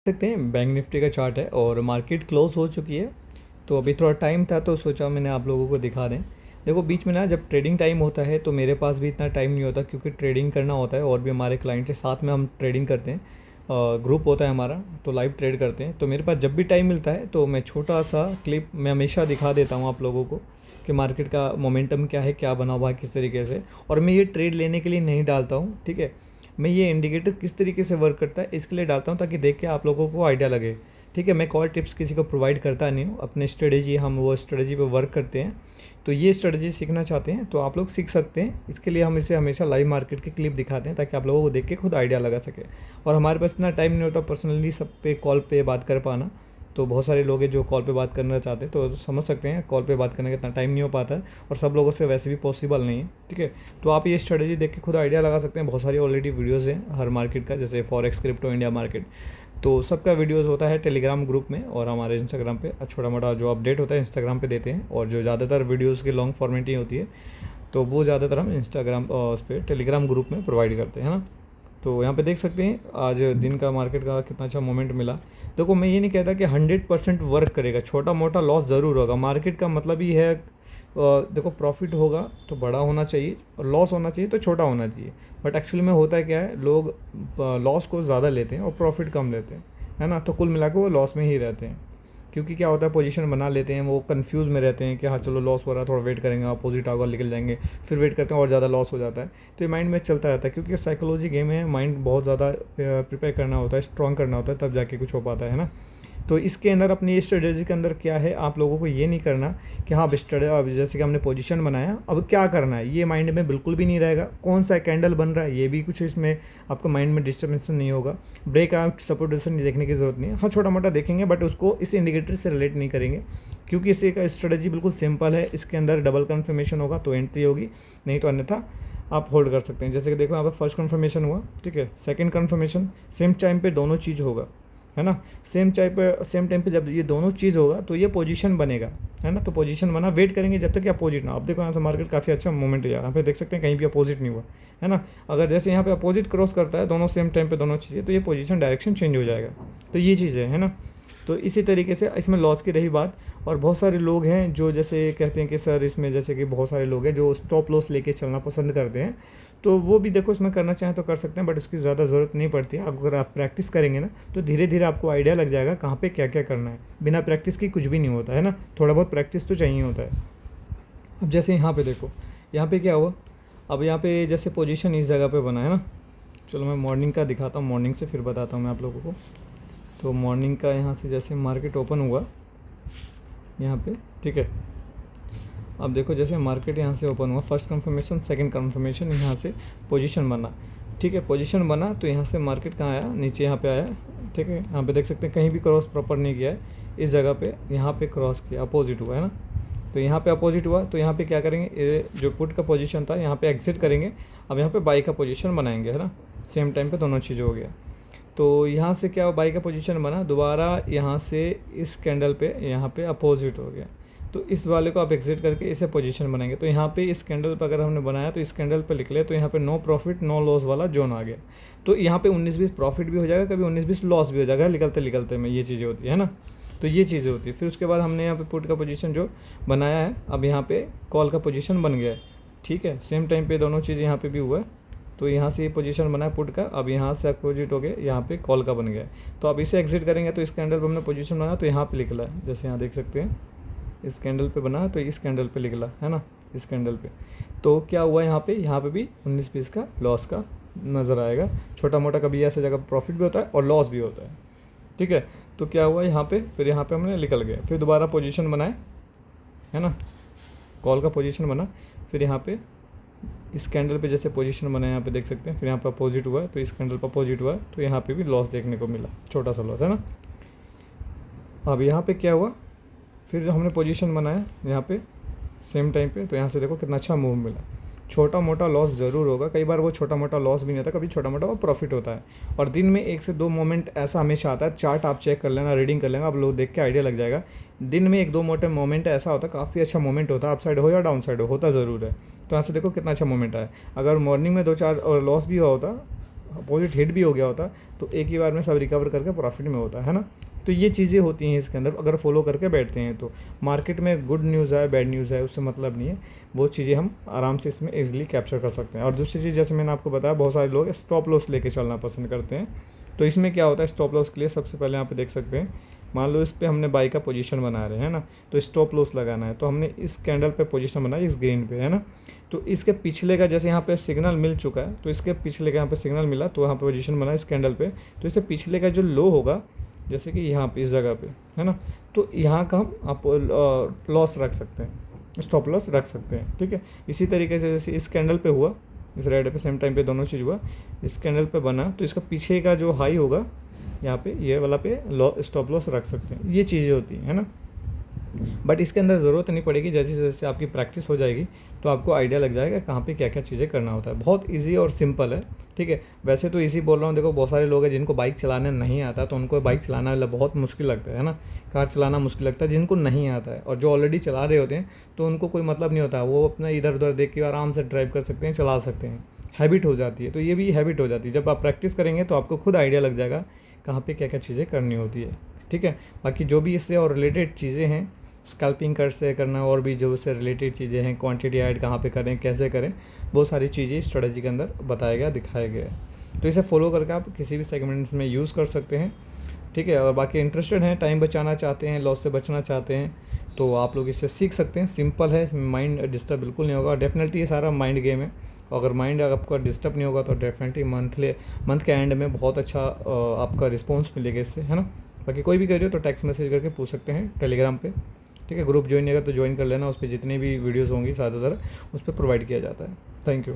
सकते हैं bank Nifty का चार्ट है और मार्केट क्लोज हो चुकी है। तो अभी थोड़ा टाइम था तो सोचा मैंने आप लोगों को दिखा दें। देखो बीच में ना जब ट्रेडिंग टाइम होता है तो मेरे पास भी इतना टाइम नहीं होता क्योंकि ट्रेडिंग करना होता है और भी हमारे क्लाइंट के साथ में हम ट्रेडिंग करते हैं। ग्रुप होता है हमारा तो लाइव ट्रेड करते हैं। तो मेरे पास जब भी टाइम मिलता है तो मैं छोटा सा क्लिप मैं हमेशा दिखा देता हूँ आप लोगों को कि मार्केट का मोमेंटम क्या है, क्या बना हुआ है, किस तरीके से। और मैं ये ट्रेड लेने के लिए नहीं डालता हूँ, ठीक है। मैं ये इंडिकेटर किस तरीके से वर्क करता है इसके लिए डालता हूँ ताकि देख के आप लोगों को आइडिया लगे, ठीक है। मैं कॉल टिप्स किसी को प्रोवाइड करता नहीं हूँ, अपने स्ट्रेटेजी हम वो स्ट्रेटेजी पे वर्क करते हैं। तो ये स्ट्रेटेजी सीखना चाहते हैं तो आप लोग सीख सकते हैं। इसके लिए हम इसे हमेशा लाइव मार्केट की क्लिप दिखाते हैं ताकि आप लोगों को देख के खुद आइडिया लगा सके। और हमारे पास इतना टाइम नहीं होता पर्सनली सब पे कॉल पे बात कर पाना। तो बहुत सारे लोग हैं जो कॉल पे बात करना चाहते हैं, तो समझ सकते हैं कॉल पे बात करने का इतना टाइम नहीं हो पाता है और सब लोगों से वैसे भी पॉसिबल नहीं है, ठीक है। तो आप ये स्ट्रेटेजी देख के खुद आइडिया लगा सकते हैं। बहुत सारी ऑलरेडी वीडियोज़ हैं हर मार्केट का, जैसे फॉरेक्स, क्रिप्टो, इंडिया मार्केट। तो सबका वीडियोज़ होता है टेलीग्राम ग्रुप में और हमारे इंस्टाग्राम पे छोटा मोटा जो अपडेट होता है इंस्टाग्राम पे देते हैं। और जो ज़्यादातर वीडियोज़ की लॉन्ग फॉर्मेट ही होती है तो वो ज़्यादातर हम इंस्टाग्राम उस पर टेलीग्राम ग्रुप में प्रोवाइड करते हैं, है ना। तो यहाँ पे देख सकते हैं आज दिन का मार्केट का कितना अच्छा मोमेंट मिला। देखो मैं ये नहीं कहता कि 100% वर्क करेगा, छोटा मोटा लॉस ज़रूर होगा। मार्केट का मतलब ही है देखो प्रॉफिट होगा तो बड़ा होना चाहिए और लॉस होना चाहिए तो छोटा होना चाहिए। बट एक्चुअली में होता है क्या है, लोग लॉस को ज़्यादा लेते हैं और प्रॉफिट कम लेते हैं, है ना। तो कुल मिला के वो लॉस में ही रहते हैं क्योंकि क्या होता है पोजीशन बना लेते हैं, वो कंफ्यूज में रहते हैं कि हाँ चलो लॉस हो रहा है, थोड़ा वेट करेंगे, अपोजिट आगे निकल जाएंगे, फिर वेट करते हैं और ज़्यादा लॉस हो जाता है। तो ये माइंड में चलता रहता है क्योंकि साइकोलॉजी गेम है, माइंड बहुत ज़्यादा प्रिपेयर करना होता है, स्ट्रॉन्ग करना होता है, तब जाके कुछ हो पाता है ना। तो इसके अंदर अपनी स्ट्रेटेजी के अंदर क्या है, आप लोगों को ये नहीं करना कि हाँ अब जैसे कि हमने पोजीशन बनाया अब क्या करना है, ये माइंड में बिल्कुल भी नहीं रहेगा। कौन सा कैंडल बन रहा है ये भी कुछ इसमें आपको माइंड में डिस्टर्बेंस नहीं होगा। ब्रेकआउट सपोर्टेशन देखने की ज़रूरत नहीं है, हाँ छोटा मोटा देखेंगे बट उसको इस इंडिकेटर से रिलेट नहीं करेंगे क्योंकि इसे का स्ट्रेटेजी बिल्कुल सिंपल है। इसके अंदर डबल कन्फर्मेशन होगा तो एंट्री होगी, नहीं तो अन्यथा आप होल्ड कर सकते हैं। जैसे कि देखो यहाँ पर फर्स्ट कन्फर्मेशन हुआ, ठीक है, सेकंड कन्फर्मेशन, सेम टाइम पे दोनों चीज़ होगा, है ना। सेम टाइम पे जब ये दोनों चीज़ होगा तो ये पोजीशन बनेगा, है ना। तो पोजीशन बना, वेट करेंगे जब तक कि अपोजिट ना। आप देखो यहाँ से मार्केट काफ़ी अच्छा मूवमेंट है, यहाँ पे देख सकते हैं कहीं भी अपोजिट नहीं हुआ, है ना। अगर जैसे यहाँ पे अपोजिट क्रॉस करता है दोनों सेम टाइम पे दोनों चीज़ें, तो ये पोजीशन डायरेक्शन चेंज हो जाएगा। तो ये चीज़ है ना। तो इसी तरीके से इसमें लॉस की रही बात। और बहुत सारे लोग हैं जो जैसे कहते हैं कि सर इसमें जैसे कि बहुत सारे लोग हैं जो स्टॉप लॉस लेके चलना पसंद करते हैं, तो वो भी देखो इसमें करना चाहें तो कर सकते हैं बट उसकी ज़्यादा ज़रूरत नहीं पड़ती है। अगर आप प्रैक्टिस करेंगे ना तो धीरे धीरे आपको आइडिया लग जाएगा कहाँ पे क्या क्या करना है। बिना प्रैक्टिस की कुछ भी नहीं होता है ना, थोड़ा बहुत प्रैक्टिस तो चाहिए होता है। अब जैसे यहाँ पे देखो, यहाँ पे क्या हुआ, अब यहाँ पे जैसे पोजीशन इस जगह पे बना है ना। चलो मैं मॉर्निंग का दिखाता हूँ, मॉर्निंग से फिर बताता हूँ मैं आप लोगों को। तो मॉर्निंग का यहाँ से जैसे मार्केट ओपन हुआ यहाँ पे, ठीक है। अब देखो जैसे मार्केट यहाँ से ओपन हुआ, फर्स्ट कंफर्मेशन, सेकंड कंफर्मेशन, यहाँ से पोजीशन बना, ठीक है। पोजीशन बना तो यहाँ से मार्केट कहाँ आया, नीचे यहाँ पे आया, ठीक है। यहाँ पे देख सकते हैं कहीं भी क्रॉस प्रॉपर नहीं किया है, इस जगह पे यहाँ पे क्रॉस किया, अपोजिट हुआ है ना। तो यहाँ पे अपोजिट हुआ तो यहाँ पे क्या करेंगे, ये जो पुट का पोजीशन था यहाँ पे एग्जिट करेंगे। अब यहाँ पे बाई का पोजीशन बनाएंगे, है ना। सेम टाइम पे दोनों चीज़ हो गया। तो यहाँ से क्या बाई का पोजीशन बना, दोबारा यहाँ से इस कैंडल पे यहाँ पे अपोजिट हो गया। तो इस वाले को आप एग्जिट करके इसे पोजीशन बनाएंगे। तो यहाँ पे इस कैंडल पर अगर हमने बनाया तो इस कैंडल पे लिख लिया तो यहाँ पे नो प्रॉफिट नो लॉस वाला जोन आ गया। तो यहाँ पे 19-20 प्रॉफिट भी हो जाएगा, कभी 19-20 लॉस भी हो जाएगा निकलते निकलते में, ये चीज़ें होती है ना। तो ये चीज़ें होती है। फिर उसके बाद हमने यहाँ पे पुट का पोजीशन जो बनाया है, अब यहाँ पे कॉल का पोजीशन बन गया है, ठीक है। सेम टाइम पे दोनों चीज़ यहाँ पे भी हुआ है। तो यहाँ से ये पोजीशन बना है पुट का, अब यहाँ से अपोजिट हो गया, यहाँ पे कॉल का बन गया है। तो अब इसे एग्जिट करेंगे तो इस कैंडल पर हमने पोजीशन बनाया तो यहाँ पे निकला है, जैसे यहाँ देख सकते हैं इस कैंडल पे बना तो इस कैंडल पे निकला, है ना, इस कैंडल पे। तो क्या हुआ यहाँ पे भी 19-20 का लॉस का नज़र आएगा। छोटा मोटा कभी ऐसे जगह प्रॉफिट भी होता है और लॉस भी होता है, ठीक है। तो क्या हुआ यहाँ पे, फिर यहाँ पे हमने निकल गए, फिर दोबारा पोजीशन बनाए, है ना, कॉल का पोजीशन बना। फिर यहाँ पे इस कैंडल पे जैसे पोजीशन बना है यहाँ पे देख सकते हैं, फिर यहाँ पर अपोजिट हुआ तो इस कैंडल पर अपोजिट हुआ तो यहाँ पे भी लॉस देखने को मिला, छोटा सा लॉस, है ना। अब यहाँ पे क्या हुआ, फिर जो हमने पोजीशन बनाया यहाँ पे सेम टाइम पे, तो यहाँ से देखो कितना अच्छा मूव मिला। छोटा मोटा लॉस ज़रूर होगा, कई बार वो छोटा मोटा लॉस भी नहीं होता, कभी छोटा मोटा वो प्रॉफिट होता है। और दिन में 1 से 2 मोमेंट ऐसा हमेशा आता है, चार्ट आप चेक कर लेना, रीडिंग कर लेना, आप लोग देख के आइडिया लग जाएगा। दिन में 1-2 मोटे मोमेंट ऐसा होता है, काफ़ी अच्छा मोमेंट होता है, अप साइड हो या डाउन साइड हो, होता ज़रूर है। तो यहाँ से देखो कितना अच्छा मोमेंट आया। अगर मॉर्निंग में 2-4 और लॉस भी हुआ होता, अपोजिट हिट भी हो गया होता तो एक ही बार में सब रिकवर करके प्रॉफिट में होता है ना। तो ये चीज़ें होती हैं इसके अंदर, अगर फॉलो करके बैठते हैं तो मार्केट में गुड न्यूज़ है बैड न्यूज़ है उससे मतलब नहीं है, वो चीज़ें हम आराम से इसमें ईजिली कैप्चर कर सकते हैं। और दूसरी चीज़ जैसे मैंने आपको बताया, बहुत सारे लोग स्टॉप लॉस लेके चलना पसंद करते हैं। तो इसमें क्या होता है, स्टॉप लॉस के लिए सबसे पहले यहाँ पे देख सकते हैं, मान लो इस पे हमने बाई का पोजीशन बना रहे हैं ना, तो स्टॉप लॉस लगाना है, तो हमने इस कैंडल पे पोजीशन बनाई इस ग्रीन पे, है ना। तो इसके पिछले का जैसे यहाँ पे सिग्नल मिल चुका है, तो इसके पिछले का यहाँ पे सिग्नल मिला, तो यहाँ पे पोजीशन बना इस कैंडल पे, तो इससे पिछले का जो लो होगा जैसे कि यहाँ पे इस जगह पे, है ना, तो यहाँ का हम आप लॉस रख सकते हैं, स्टॉप लॉस रख सकते हैं, ठीक है। इसी तरीके से जैसे इस कैंडल पे हुआ, इस रेड पे सेम टाइम पे दोनों चीज़ हुआ, इस कैंडल पे बना, तो इसका पीछे का जो हाई होगा यहाँ पे ये वाला पे स्टॉप लॉस रख सकते हैं। ये चीज़ें होती हैं, है ना। बट इसके अंदर ज़रूरत नहीं पड़ेगी, जैसे जैसे आपकी प्रैक्टिस हो जाएगी तो आपको आइडिया लग जाएगा कहाँ पे क्या क्या चीज़ें करना होता है। बहुत इजी और सिंपल है, ठीक है। वैसे तो इजी बोल रहा हूँ, देखो बहुत सारे लोग हैं जिनको बाइक चलाना नहीं आता, तो उनको बाइक चलाना बहुत मुश्किल लगता है ना, कार चलाना मुश्किल लगता है जिनको नहीं आता है। और जो ऑलरेडी चला रहे होते हैं तो उनको कोई मतलब नहीं होता, वो अपना इधर उधर देख के आराम से ड्राइव कर सकते हैं, चला सकते हैं, हैबिट हो जाती है। तो ये भी हैबिट हो जाती है, जब आप प्रैक्टिस करेंगे तो आपको खुद आइडिया लग जाएगा कहाँ पे क्या क्या चीज़ें करनी होती है, ठीक है। बाकी जो भी इससे और रिलेटेड चीज़ें हैं, स्कैल्पिंग कर से करना, और भी जो इससे रिलेटेड चीज़ें हैं, क्वांटिटी ऐड कहाँ पे करें, कैसे करें, वो सारी चीज़ें स्ट्रेटजी के अंदर बताया गया, दिखाया गया है। तो इसे फॉलो करके आप किसी भी सेगमेंट्स में यूज़ कर सकते हैं, ठीक है। और बाकी इंटरेस्टेड हैं, टाइम बचाना चाहते हैं, लॉस से बचना चाहते हैं, तो आप लोग इससे सीख सकते हैं। सिंपल है, माइंड डिस्टर्ब बिल्कुल नहीं होगा। डेफिनेटली ये सारा माइंड गेम है, अगर माइंड आपका डिस्टर्ब नहीं होगा तो डेफिनेटली मंथ के एंड में बहुत अच्छा आपका रिस्पॉन्स मिलेगा इससे, है ना। बाकी कोई भी करिए तो टेक्स्ट मैसेज करके पूछ सकते हैं टेलीग्राम पे, ठीक है। ग्रुप ज्वाइन नहीं अगर तो ज्वाइन कर लेना, उस पर जितनी भी वीडियोज़ होंगी ज़्यादातर उस पर प्रोवाइड किया जाता है। Thank you.